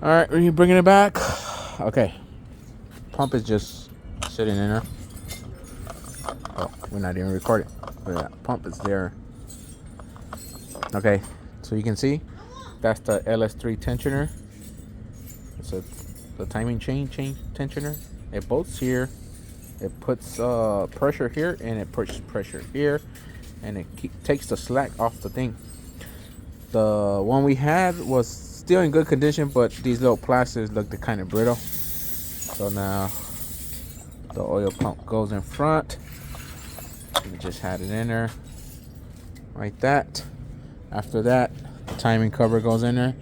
All right, are you bringing it back? Okay, pump is just sitting in there. Oh, we're not even recording. But yeah, pump is there. Okay, so you can see that's the LS3 tensioner. It's the timing chain tensioner. It bolts here. It puts pressure here and it puts pressure here, and it takes the slack off the thing. The one we had was still in good condition, but these little plastics looked kind of brittle. So now the oil pump goes in front. We just had it in there like that. After that, the timing cover goes in there.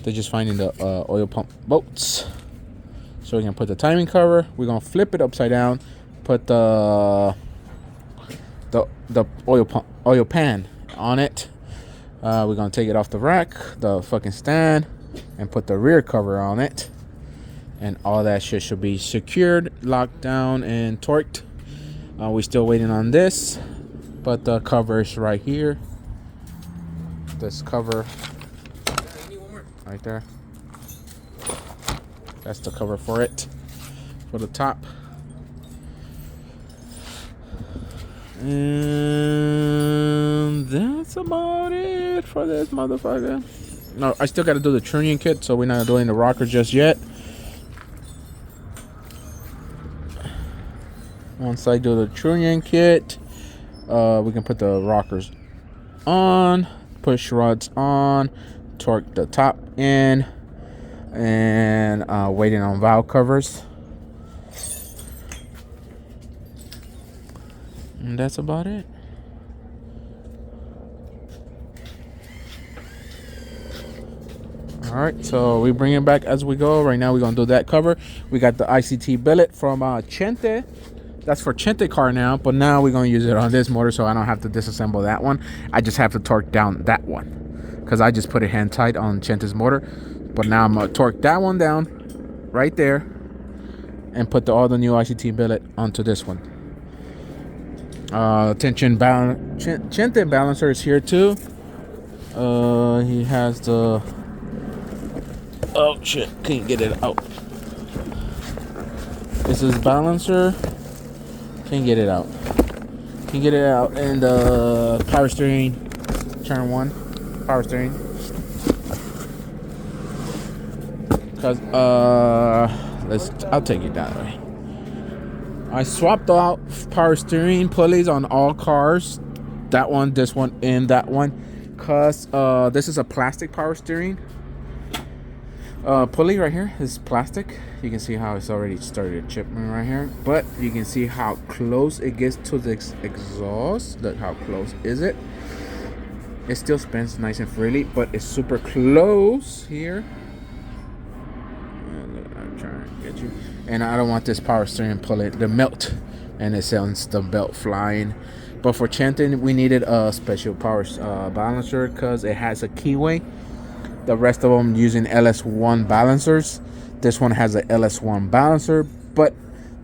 They're just finding the oil pump bolts. So we're gonna put the timing cover. We're gonna flip it upside down. Put the oil pan on it. We're gonna take it off the rack, the fucking stand, and put the rear cover on it. And all that shit should be secured, locked down, and torqued. We're still waiting on this, but the cover is right here. This cover right there. That's the cover for it, for the top. And that's about it for this motherfucker. No, I still got to do the tuning kit, so we're not doing the rocker just yet. Once I do the tuning kit, we can put the rockers on, push rods on, torque the top in, and waiting on valve covers. And that's about it. All right, so we bring it back as we go. Right now we're gonna do that cover. We got the ICT billet from Chente. That's for Chente car now, but now we're gonna use it on this motor, so I don't have to disassemble that one. I just have to torque down that one, because I just put it hand tight on Chente's motor. But now I'm gonna torque that one down right there and put all the new ICT billet onto this one. Tension balance. Chente balancer is here too. He has the. Oh shit! Can't get it out. This is balancer. Can't get it out. Can get it out. And the power steering, turn 1, power steering. Cause I'll take it that way. I swapped out power steering pulleys on all cars. That one, this one, and that one. Cause this is a plastic power steering. Pulley right here is plastic. You can see how it's already started chipping right here, but you can see how close it gets to the exhaust. Look how close is it. It still spins nice and freely, but it's super close here. I'm trying to get you. And I don't want this power steering pulley to melt, and it sends the belt flying. But for Chente, we needed a special power balancer because it has a keyway. The rest of them using LS1 balancers. This one has a LS1 balancer, but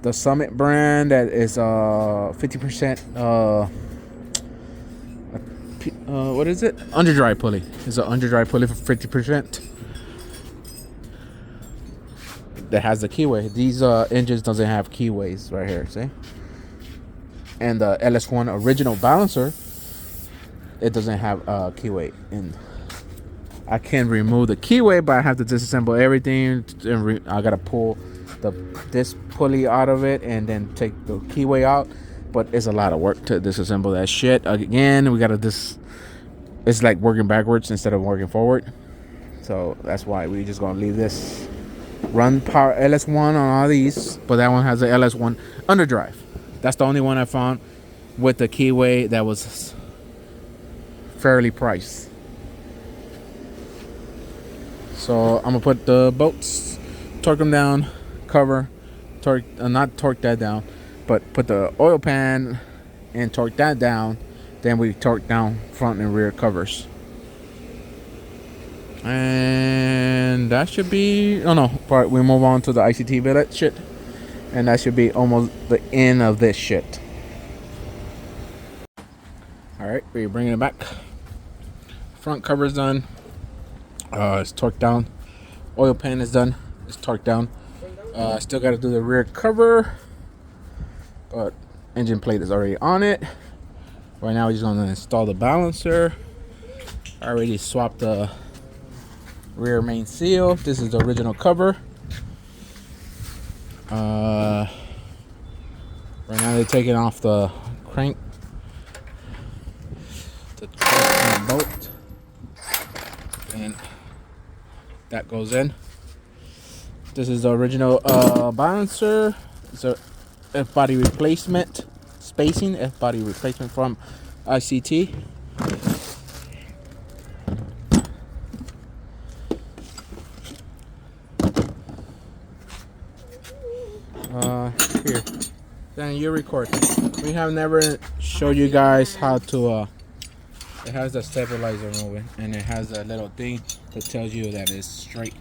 the Summit brand that is 50% what is it? Underdrive pulley. It's an underdrive pulley for 50%. That has the keyway. These engines doesn't have keyways right here, see? And the LS1 original balancer, it doesn't have a keyway in. I can remove the keyway, but I have to disassemble everything. And I gotta pull this pulley out of it and then take the keyway out. But it's a lot of work to disassemble that shit. Again, we gotta it's like working backwards instead of working forward. So that's why we just gonna leave this. Run power LS1 on all these, but that one has a LS1 underdrive. That's the only one I found with the keyway that was fairly priced. So I'm gonna put the bolts, torque them down, cover, not torque that down, but put the oil pan and torque that down. Then we torque down front and rear covers. And that should be, but we move on to the ICT billet shit. And that should be almost the end of this shit. Alright, we're bringing it back. Front cover's done. It's torqued down. Oil pan is done. It's torqued down. Still got to do the rear cover, but engine plate is already on it. Right now, we're just gonna install the balancer. I already swapped the rear main seal. This is the original cover. Right now, they're taking off the crank, the crank bolt, and that goes in. This is the original balancer. It's a F body replacement spacing, F body replacement from ICT. Here, then you record. We have never showed you guys how to. It has the stabilizer moving, and it has a little thing that tells you that it's straight.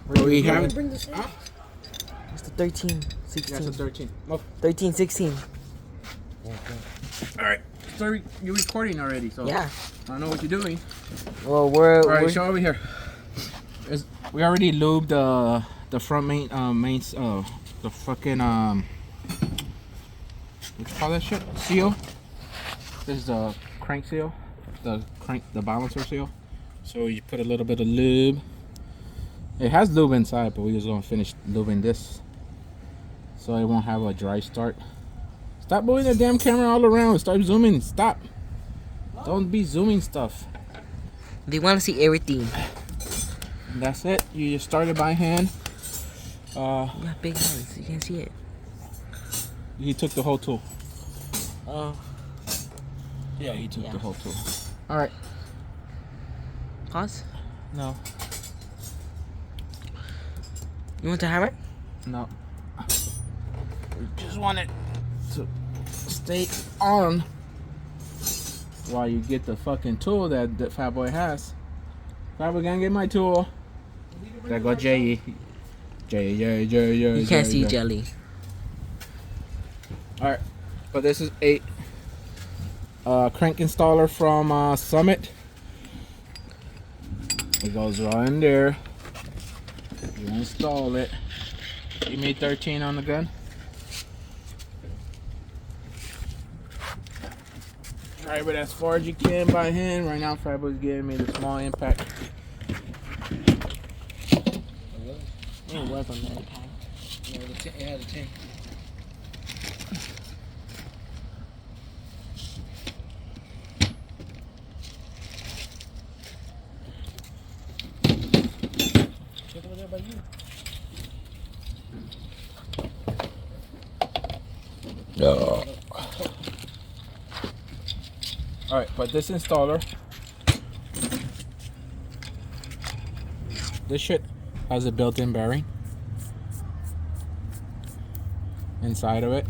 We haven't. It's the 13, 16. That's a 13. Oh. 13, 16. All right. So you're recording already, so Yeah. I know what you're doing. Well, All right, show over here. We already lubed the front main the fucking what you call that shit? Seal. This is the crank seal, the balancer seal. So you put a little bit of lube. It has lube inside, but we're just gonna finish lubing this, so it won't have a dry start. Stop moving the damn camera all around. Start zooming. Stop. Don't be zooming stuff. They want to see everything. And that's it. You just start it by hand. You got big hands. You can't see it. He took the whole tool. Oh. Yeah, he took the whole tool. All right. Pause. No. You want the hammer? No. We just want it to stay on while you get the fucking tool that Fat Boy has. Fat Boy gonna get my tool. There go Jay. You can't see jelly. Alright. But this is a crank installer from Summit. It goes right in there. You install it. You made 13 on the gun. Drive it as far as you can by hand. Right now, Fabio's giving me the small impact. It was on that time. It has a 10. Check over there by you. No. Alright, but this installer, this shit has a built-in bearing inside of it.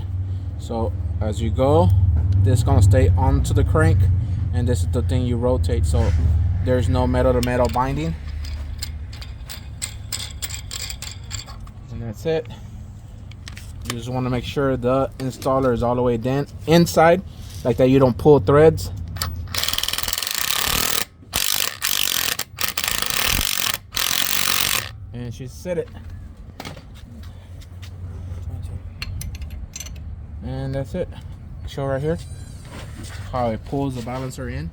So as you go, this is gonna stay onto the crank, and this is the thing you rotate, so there's no metal to metal binding. And that's it. You just want to make sure the installer is all the way inside, like that you don't pull threads. And she set it. And that's it. Show right here how it pulls the balancer in.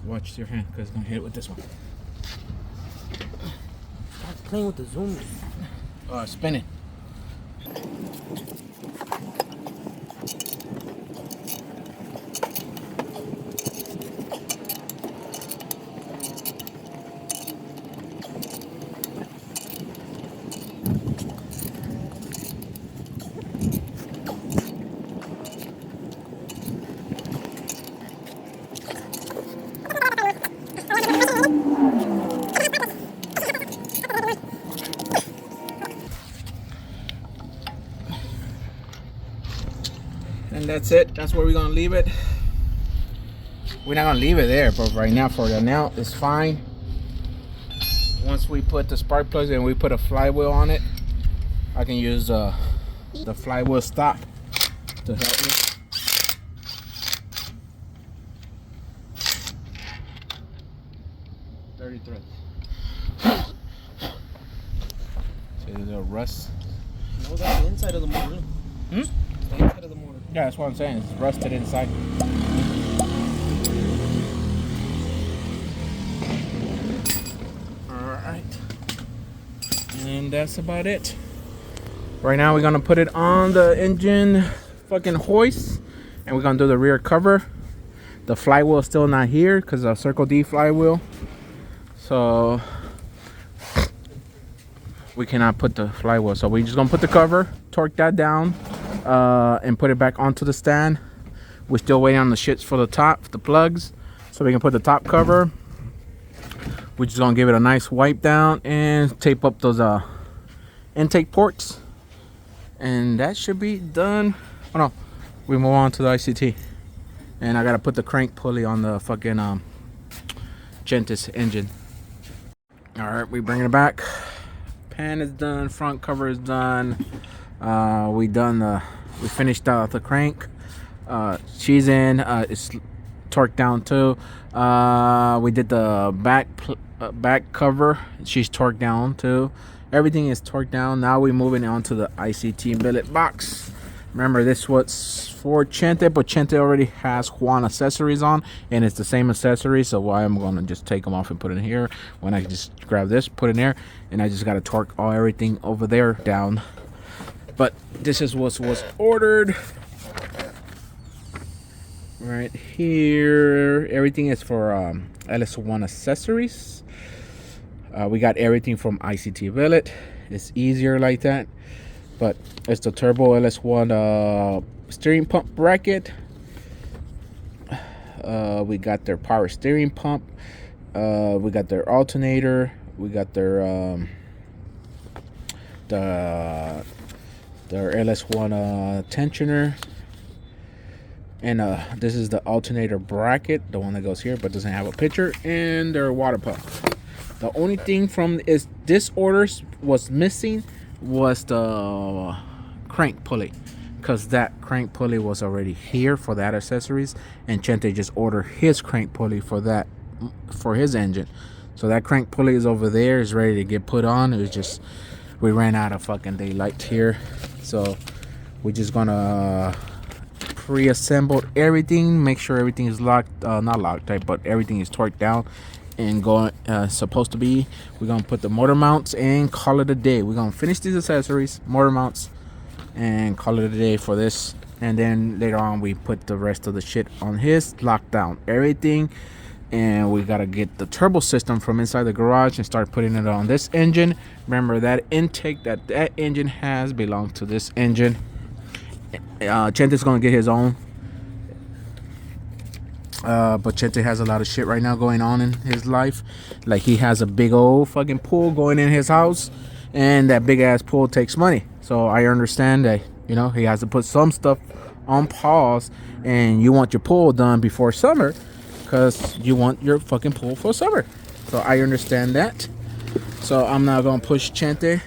Watch your hand, because it's going to hit it with this one. Stop playing with the zoom. Spin it. And that's it. That's where we're gonna leave it. We're not gonna leave it there, but right now, for the now, it's fine. Once we put the spark plugs and we put a flywheel on it, I can use the flywheel stop to help me. Threads. See the little rust. No, that's the inside of the motor. Hmm? The inside of the motor. Yeah, that's what I'm saying. It's rusted inside. Alright. And that's about it. Right now we're gonna put it on the engine fucking hoist. And we're gonna do the rear cover. The flywheel is still not here because of Circle D flywheel. So we cannot put the flywheel. So we're just gonna put the cover, torque that down, and put it back onto the stand. We're still waiting on the shits for the top, the plugs, so we can put the top cover. We're just gonna give it a nice wipe down and tape up those intake ports, and that should be done. Oh no, we move on to the ICT, and I gotta put the crank pulley on the fucking Gentis engine. All right, we bring it back. Pan is done, front cover is done. We finished the crank. She's in. It's torqued down too. We did the back cover. She's torqued down too. Everything is torqued down. Now we're moving on to the ICT billet box. Remember, this was for Chente, but Chente already has Juan accessories on, and it's the same accessory. So why I'm gonna just take them off and put it in here when I can just grab this, put it in there, and I just gotta torque everything over there down. But this is what was ordered right here. Everything is for LS1 accessories. We got everything from ICT billet. It's easier like that. But it's the Turbo LS1 steering pump bracket. We got their power steering pump. We got their alternator. We got their LS1 tensioner. And this is the alternator bracket, the one that goes here but doesn't have a picture, and their water pump. The only thing from this order was missing was the crank pulley, because that crank pulley was already here for that accessories, and Chente just ordered his crank pulley for that, for his engine. So that crank pulley is over there, is ready to get put on. It was just, we ran out of fucking daylight here, so we're just gonna pre-assemble everything, make sure everything is locked, not locked type, but everything is torqued down and going supposed to be. We're gonna put the motor mounts and call it a day. We're gonna finish these accessories, motor mounts, and call it a day for this. And then later on we put the rest of the shit on his, lock down everything, and we gotta get the turbo system from inside the garage and start putting it on this engine. Remember, that intake that engine has belongs to this engine. Chente's gonna get his own. But Chente has a lot of shit right now going on in his life. Like, he has a big old fucking pool going in his house, and that big ass pool takes money. So I understand that, you know, he has to put some stuff on pause, and you want your pool done before summer because you want your fucking pool for summer. So I understand that. So I'm not gonna push Chente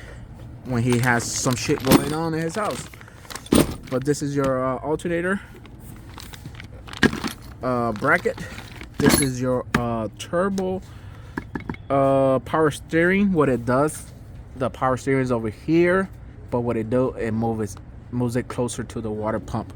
when he has some shit going on in his house. But this is your alternator bracket. This is your turbo power steering. What it does, the power steering is over here, but what it do, it moves it closer to the water pump.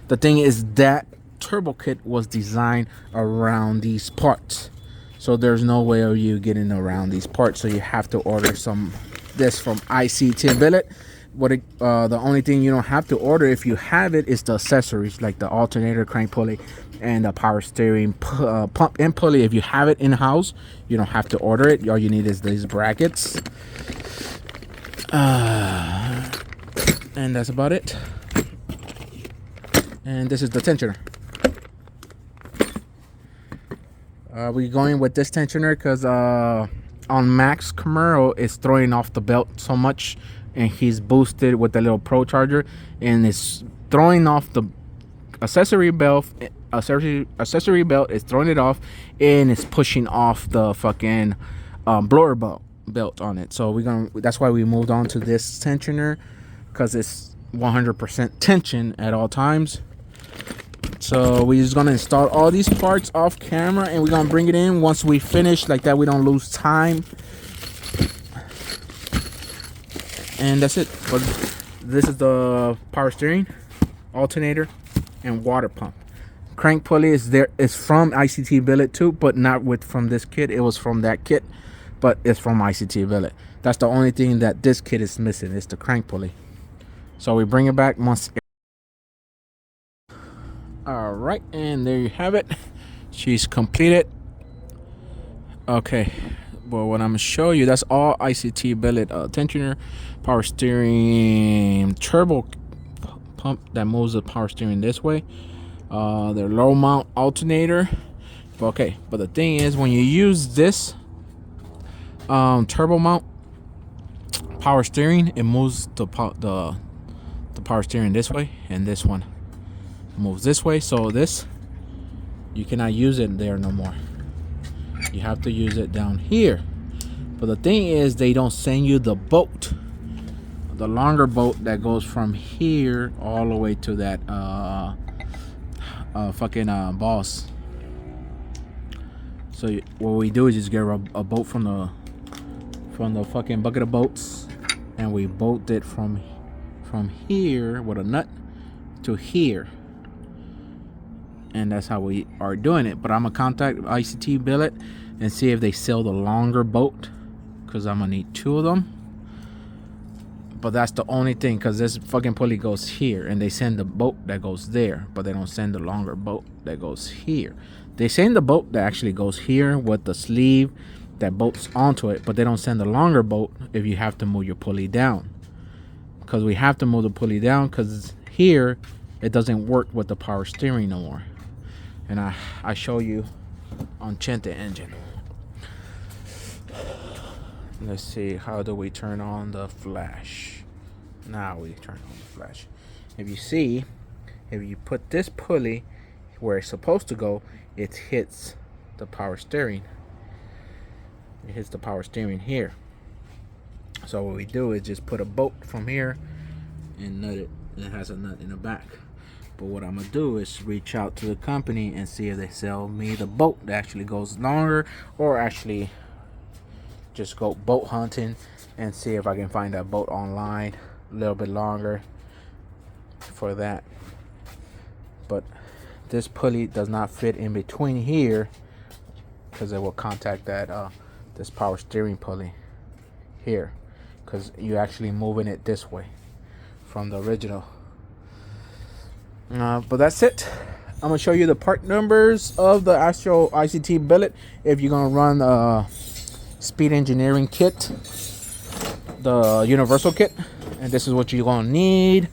The thing is that turbo kit was designed around these parts, so there's no way of you getting around these parts. So you have to order this from ICT billet. The only thing you don't have to order if you have it is the accessories, like the alternator, crank pulley, and the power steering pump and pulley. If you have it in house, you don't have to order it. All you need is these brackets, and that's about it. And this is the tensioner. We're going with this tensioner because on Max Camaro it's throwing off the belt so much, and he's boosted with the little Pro Charger, and it's throwing off the accessory belt. Accessory belt is throwing it off, and it's pushing off the fucking blower belt on it. So that's why we moved on to this tensioner, because it's 100% tension at all times. So we're just gonna install all these parts off camera, and we're gonna bring it in once we finish, like that we don't lose time. And that's it. But this is the power steering, alternator, and water pump. Crank pulley is there. It's from ICT Billet too, but not from this kit. It was from that kit, but it's from ICT Billet. That's the only thing that this kit is missing. It's the crank pulley. So we bring it back once. All right, and there you have it. She's completed. Okay, well, what I'm gonna show you, that's all ICT Billet tensioner, power steering, turbo pump that moves the power steering this way. Their low mount alternator. Okay, but the thing is, when you use this turbo mount power steering, it moves the power steering this way, and this one moves this way. So this, you cannot use it there no more. You have to use it down here. But the thing is, they don't send you the boat, the longer boat that goes from here all the way to that boss. So what we do is just get a boat from the fucking bucket of boats, and we bolt it from here with a nut to here, and that's how we are doing it. But I'm gonna contact ICT Billet and see if they sell the longer boat, because I'm gonna need 2 of them. But that's the only thing, because this fucking pulley goes here, and they send the boat that goes there, but they don't send the longer boat that goes here. They send the boat that actually goes here with the sleeve that bolts onto it, but they don't send the longer boat if you have to move your pulley down. Because we have to move the pulley down, because here it doesn't work with the power steering no more. And I show you on Chente engine. Let's see, how do we turn on the flash? Now we turn on the flash. If you see, if you put this pulley where it's supposed to go, it hits the power steering. It hits the power steering here. So what we do is just put a bolt from here and nut it. It has a nut in the back. But what I'm gonna do is reach out to the company and see if they sell me the bolt that actually goes longer, or actually just go boat hunting and see if I can find that boat online a little bit longer for that. But this pulley does not fit in between here, because it will contact that this power steering pulley here, because you're actually moving it this way from the original. But that's it. I'm gonna show you the part numbers of the actual ICT Billet if you're gonna run Speed Engineering kit, the universal kit. And this is what you're gonna need.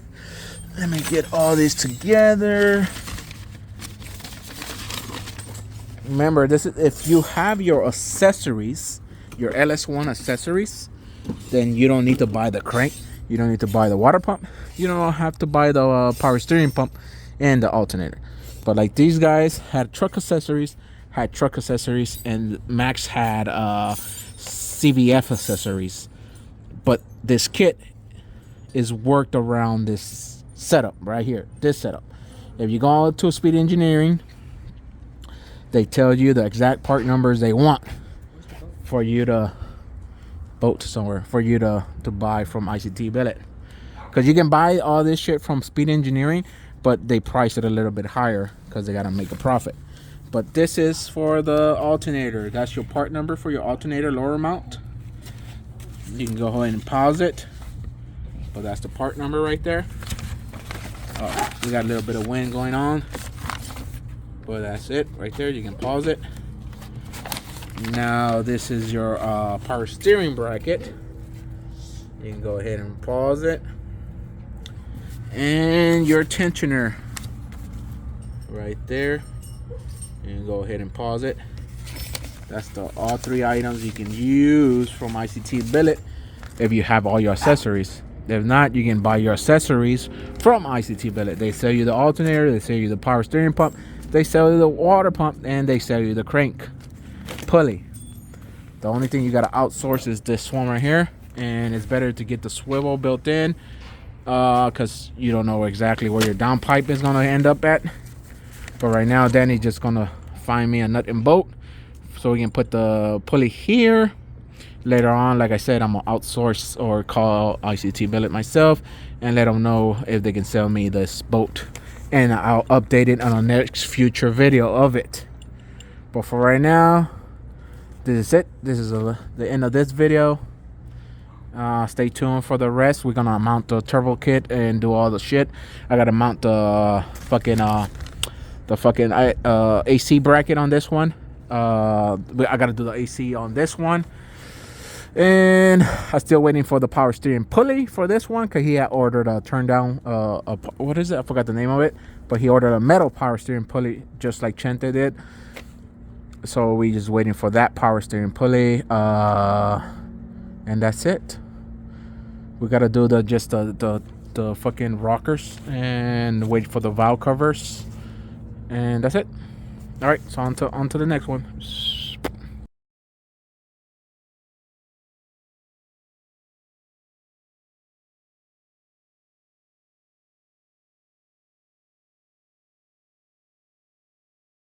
Let me get all these together. Remember, this is if you have your accessories, your LS1 accessories, then you don't need to buy the crank, you don't need to buy the water pump, you don't have to buy the power steering pump and the alternator. But like these guys had truck accessories, and Max had CVF accessories. But this kit is worked around this setup right here, this setup. If you go to Speed Engineering, they tell you the exact part numbers they want for you to boat somewhere, for you to buy from ICT Billet. Because you can buy all this shit from Speed Engineering, but they price it a little bit higher because they got to make a profit. But this is for the alternator. That's your part number for your alternator lower mount. You can go ahead and pause it. But that's the part number right there. Oh, we got a little bit of wind going on. But that's it right there. You can pause it. Now this is your power steering bracket. You can go ahead and pause it. And your tensioner right there. You can go ahead and pause it. That's all 3 items you can use from ICT Billet if you have all your accessories. If not, you can buy your accessories from ICT Billet. They sell you the alternator, they sell you the power steering pump, they sell you the water pump, and they sell you the crank pulley. The only thing you got to outsource is this one right here, and it's better to get the swivel built in because you don't know exactly where your downpipe is going to end up at. But right now, Danny's just going to find me a nut and bolt so we can put the pulley here Later on, like I said, I'm gonna outsource or call ICT Billet myself and let them know if they can sell me this boat, and I'll update it on the next future video of it. But for right now, this is it. This is the end of this video. Stay tuned for the rest. We're gonna mount the turbo kit and do all the shit. I gotta mount the fucking AC bracket on this one. I gotta do the AC on this one, and I'm still waiting for the power steering pulley for this one, because he had ordered a turn down what is it, I forgot the name of it, but he ordered a metal power steering pulley just like Chente did. So we just waiting for that power steering pulley, and that's it. We gotta do the fucking rockers and wait for the valve covers, and that's it. All right, so on to the next one.